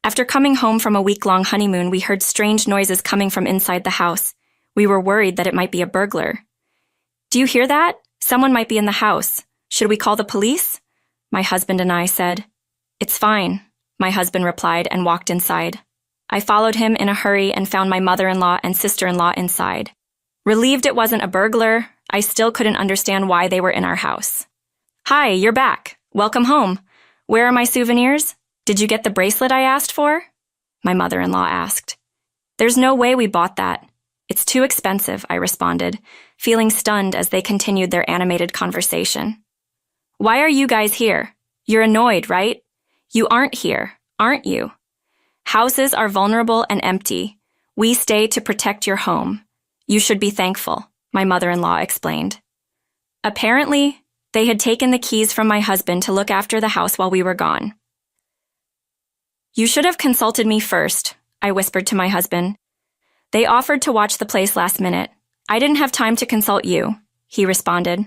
After coming home from a week-long honeymoon, we heard strange noises coming from inside the house. We were worried that it might be a burglar. "Do you hear that? Someone might be in the house. Should we call the police?" my husband and I said. "It's fine," my husband replied and walked inside. I followed him in a hurry and found my mother-in-law and sister-in-law inside. Relieved it wasn't a burglar, I still couldn't understand why they were in our house. "Hi, you're back. Welcome home. Where are my souvenirs? Did you get the bracelet I asked for?" my mother-in-law asked. "There's no way we bought that. It's too expensive," I responded, feeling stunned as they continued their animated conversation. "Why are you guys here? You're annoyed, right? You aren't here, aren't you? Houses are vulnerable and empty. We stay to protect your home. You should be thankful," my mother-in-law explained. Apparently, they had taken the keys from my husband to look after the house while we were gone. "You should have consulted me first," I whispered to my husband. "They offered to watch the place last minute. I didn't have time to consult you," he responded.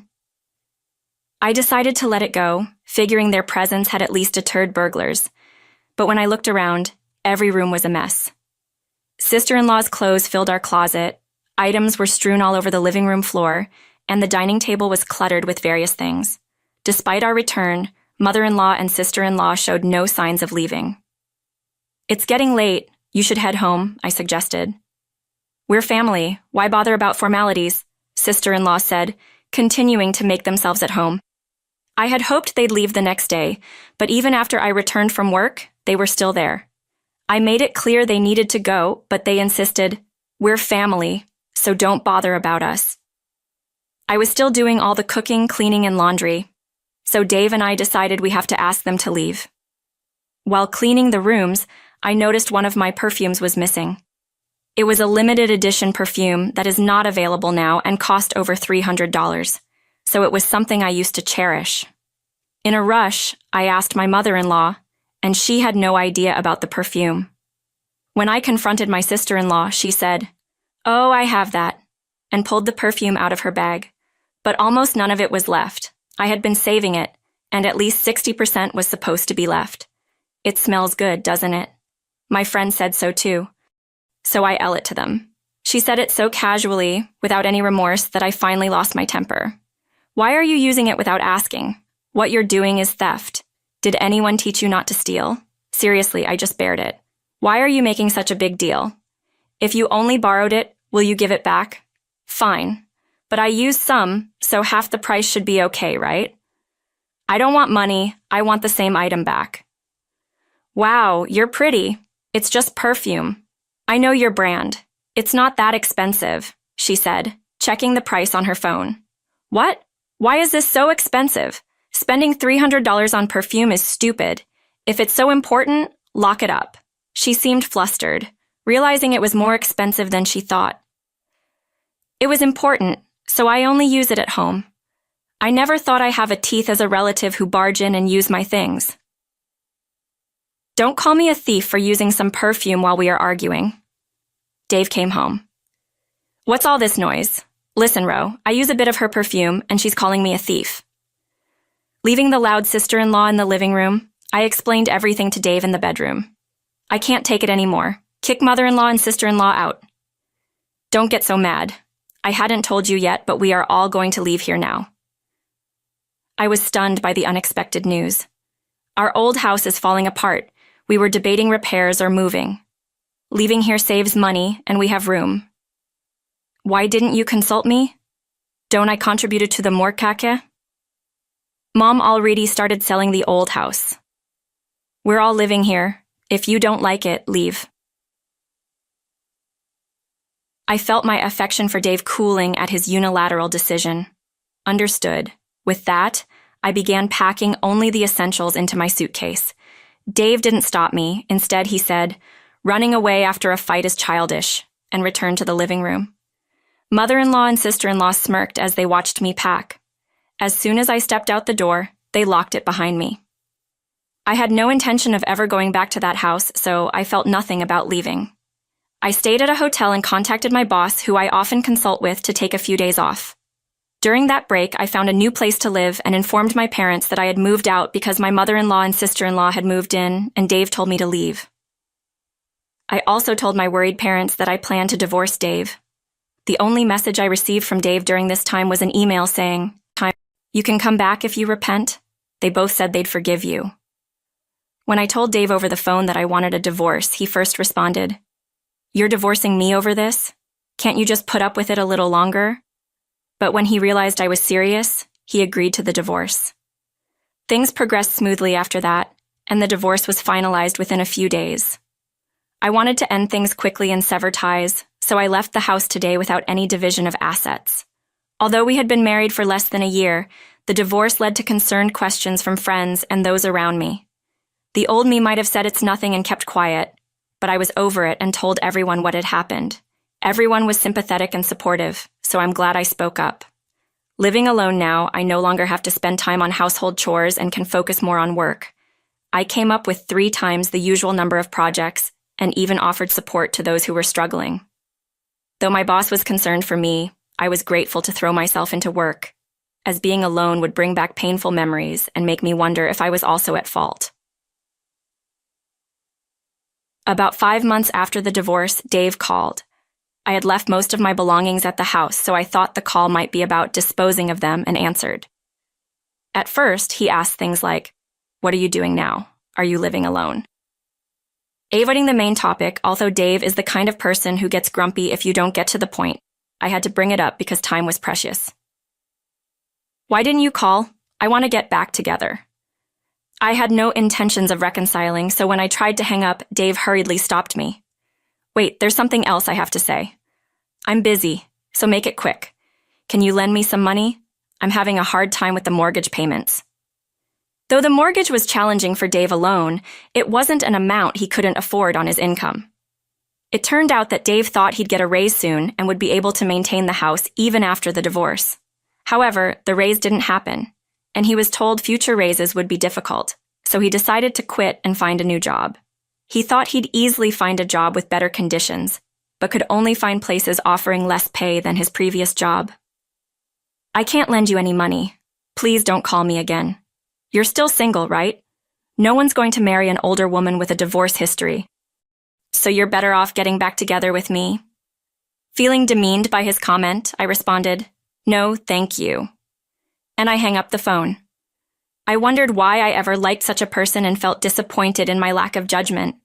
I decided to let it go, figuring their presence had at least deterred burglars. But when I looked around, every room was a mess. Sister-in-law's clothes filled our closet, items were strewn all over the living room floor, and the dining table was cluttered with various things. Despite our return, mother-in-law and sister-in-law showed no signs of leaving. "It's getting late. You should head home," I suggested. "We're family. Why bother about formalities?" sister-in-law said, continuing to make themselves at home. I had hoped they'd leave the next day, but even after I returned from work, they were still there. I made it clear they needed to go, but they insisted, "We're family, so don't bother about us." I was still doing all the cooking, cleaning, and laundry, so Dave and I decided we have to ask them to leave. While cleaning the rooms, I noticed one of my perfumes was missing. It was a limited edition perfume that is not available now and cost over $300, so it was something I used to cherish. In a rush, I asked my mother-in-law, and she had no idea about the perfume. When I confronted my sister-in-law, she said, "Oh, I have that," and pulled the perfume out of her bag. But almost none of it was left. I had been saving it, and at least 60% was supposed to be left. "It smells good, doesn't it?" My friend said so too, so I yelled it to them. She said it so casually, without any remorse, that I finally lost my temper. "Why are you using it without asking? What you're doing is theft. Did anyone teach you not to steal? Seriously, I just bared it. Why are you making such a big deal? If you only borrowed it, will you give it back? Fine. But I used some, so half the price should be okay, right? I don't want money, I want the same item back." "Wow, you're pretty. It's just perfume. I know your brand. It's not that expensive," she said, checking the price on her phone. "What? Why is this so expensive? Spending $300 on perfume is stupid. If it's so important, lock it up." She seemed flustered, realizing it was more expensive than she thought. "It was important, so I only use it at home. I never thought I have a teeth as a relative who barge in and use my things." "Don't call me a thief for using some perfume while we are arguing." Dave came home. "What's all this noise? Listen, Ro, I use a bit of her perfume, and she's calling me a thief." Leaving the loud sister-in-law in the living room, I explained everything to Dave in the bedroom. "I can't take it anymore. Kick mother-in-law and sister-in-law out." "Don't get so mad. I hadn't told you yet, but we are all going to leave here now." I was stunned by the unexpected news. Our old house is falling apart. We were debating repairs or moving. Leaving here saves money, and we have room. "Why didn't you consult me? Don't I contribute to the mortkake?" "Mom already started selling the old house. We're all living here. If you don't like it, leave." I felt my affection for Dave cooling at his unilateral decision. Understood. With that, I began packing only the essentials into my suitcase. Dave didn't stop me. Instead, he said, "Running away after a fight is childish," and returned to the living room. Mother-in-law and sister-in-law smirked as they watched me pack. As soon as I stepped out the door, they locked it behind me. I had no intention of ever going back to that house, so I felt nothing about leaving. I stayed at a hotel and contacted my boss, who I often consult with, to take a few days off. During that break, I found a new place to live and informed my parents that I had moved out because my mother-in-law and sister-in-law had moved in, and Dave told me to leave. I also told my worried parents that I planned to divorce Dave. The only message I received from Dave during this time was an email saying, "You can come back if you repent." They both said they'd forgive you. When I told Dave over the phone that I wanted a divorce, he first responded, "You're divorcing me over this? Can't you just put up with it a little longer?" But when he realized I was serious, he agreed to the divorce. Things progressed smoothly after that, and the divorce was finalized within a few days. I wanted to end things quickly and sever ties, so I left the house today without any division of assets. Although we had been married for less than a year, the divorce led to concerned questions from friends and those around me. The old me might have said it's nothing and kept quiet, but I was over it and told everyone what had happened. Everyone was sympathetic and supportive, so I'm glad I spoke up. Living alone now, I no longer have to spend time on household chores and can focus more on work. I came up with 3 times the usual number of projects and even offered support to those who were struggling. Though my boss was concerned for me, I was grateful to throw myself into work, as being alone would bring back painful memories and make me wonder if I was also at fault. About 5 months after the divorce, Dave called. I had left most of my belongings at the house, so I thought the call might be about disposing of them and answered. At first, he asked things like, "What are you doing now? Are you living alone?" Avoiding the main topic, although Dave is the kind of person who gets grumpy if you don't get to the point, I had to bring it up because time was precious. "Why didn't you call? I want to get back together." I had no intentions of reconciling, so when I tried to hang up, Dave hurriedly stopped me. "Wait, there's something else I have to say. I'm busy, so make it quick. Can you lend me some money? I'm having a hard time with the mortgage payments." Though the mortgage was challenging for Dave alone, it wasn't an amount he couldn't afford on his income. It turned out that Dave thought he'd get a raise soon and would be able to maintain the house even after the divorce. However, the raise didn't happen, and he was told future raises would be difficult, so he decided to quit and find a new job. He thought he'd easily find a job with better conditions, but could only find places offering less pay than his previous job. "I can't lend you any money. Please don't call me again. You're still single, right? No one's going to marry an older woman with a divorce history. So you're better off getting back together with me?" Feeling demeaned by his comment, I responded, "No, thank you." And I hung up the phone. I wondered why I ever liked such a person and felt disappointed in my lack of judgment.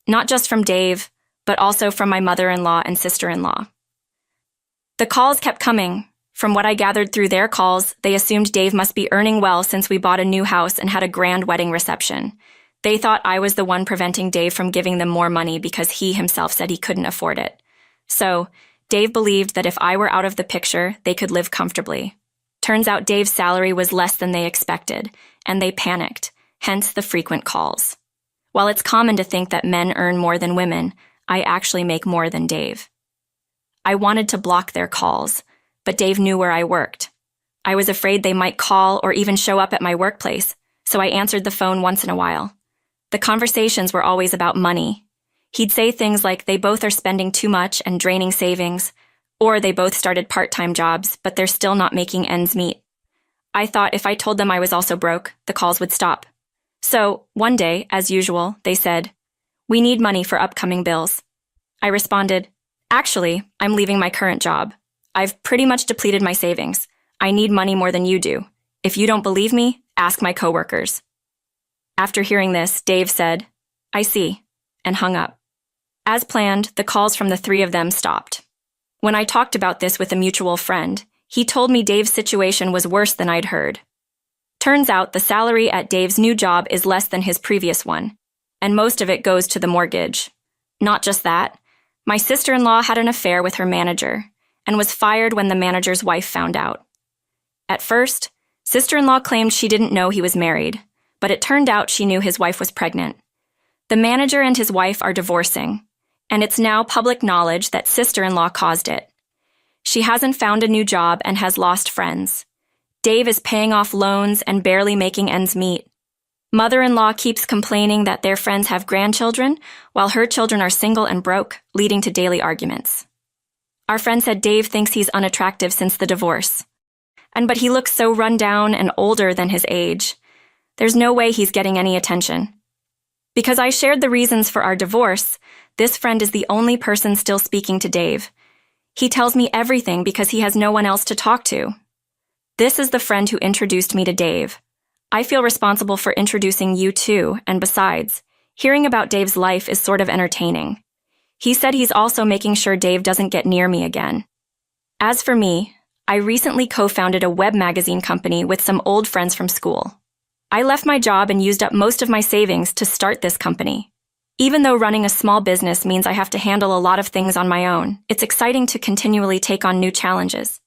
Not just from Dave, but also from my mother-in-law and sister-in-law. The calls kept coming. From what I gathered through their calls, they assumed Dave must be earning well since we bought a new house and had a grand wedding reception. They thought I was the one preventing Dave from giving them more money because he himself said he couldn't afford it. So, Dave believed that if I were out of the picture, they could live comfortably. Turns out Dave's salary was less than they expected, and they panicked, hence the frequent calls. While it's common to think that men earn more than women, I actually make more than Dave. I wanted to block their calls, but Dave knew where I worked. I was afraid they might call or even show up at my workplace, so I answered the phone once in a while. The conversations were always about money. He'd say things like they both are spending too much and draining savings, or they both started part-time jobs, but they're still not making ends meet. I thought if I told them I was also broke, the calls would stop. So, one day, as usual, they said, "We need money for upcoming bills." I responded, "Actually, I'm leaving my current job. I've pretty much depleted my savings. I need money more than you do. If you don't believe me, ask my coworkers." After hearing this, Dave said, "I see," and hung up. As planned, the calls from the 3 of them stopped. When I talked about this with a mutual friend, he told me Dave's situation was worse than I'd heard. Turns out the salary at Dave's new job is less than his previous one, and most of it goes to the mortgage. Not just that, my sister-in-law had an affair with her manager, and was fired when the manager's wife found out. At first, sister-in-law claimed she didn't know he was married, but it turned out she knew his wife was pregnant. The manager and his wife are divorcing, and it's now public knowledge that sister-in-law caused it. She hasn't found a new job and has lost friends. Dave is paying off loans and barely making ends meet. Mother-in-law keeps complaining that their friends have grandchildren, while her children are single and broke, leading to daily arguments. Our friend said Dave thinks he's unattractive since the divorce. But he looks so run down and older than his age. There's no way he's getting any attention. Because I shared the reasons for our divorce, this friend is the only person still speaking to Dave. He tells me everything because he has no one else to talk to. This is the friend who introduced me to Dave. I feel responsible for introducing you too, and besides, hearing about Dave's life is sort of entertaining. He said he's also making sure Dave doesn't get near me again. As for me, I recently co-founded a web magazine company with some old friends from school. I left my job and used up most of my savings to start this company. Even though running a small business means I have to handle a lot of things on my own, it's exciting to continually take on new challenges.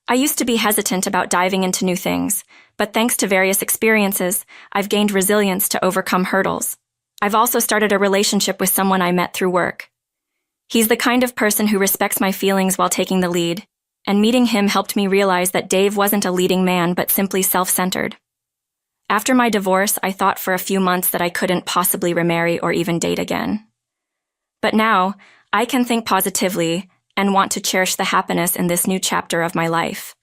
I used to be hesitant about diving into new things, but thanks to various experiences, I've gained resilience to overcome hurdles. I've also started a relationship with someone I met through work. He's the kind of person who respects my feelings while taking the lead, and meeting him helped me realize that Dave wasn't a leading man but simply self-centered. After my divorce, I thought for a few months that I couldn't possibly remarry or even date again. But now, I can think positively and want to cherish the happiness in this new chapter of my life.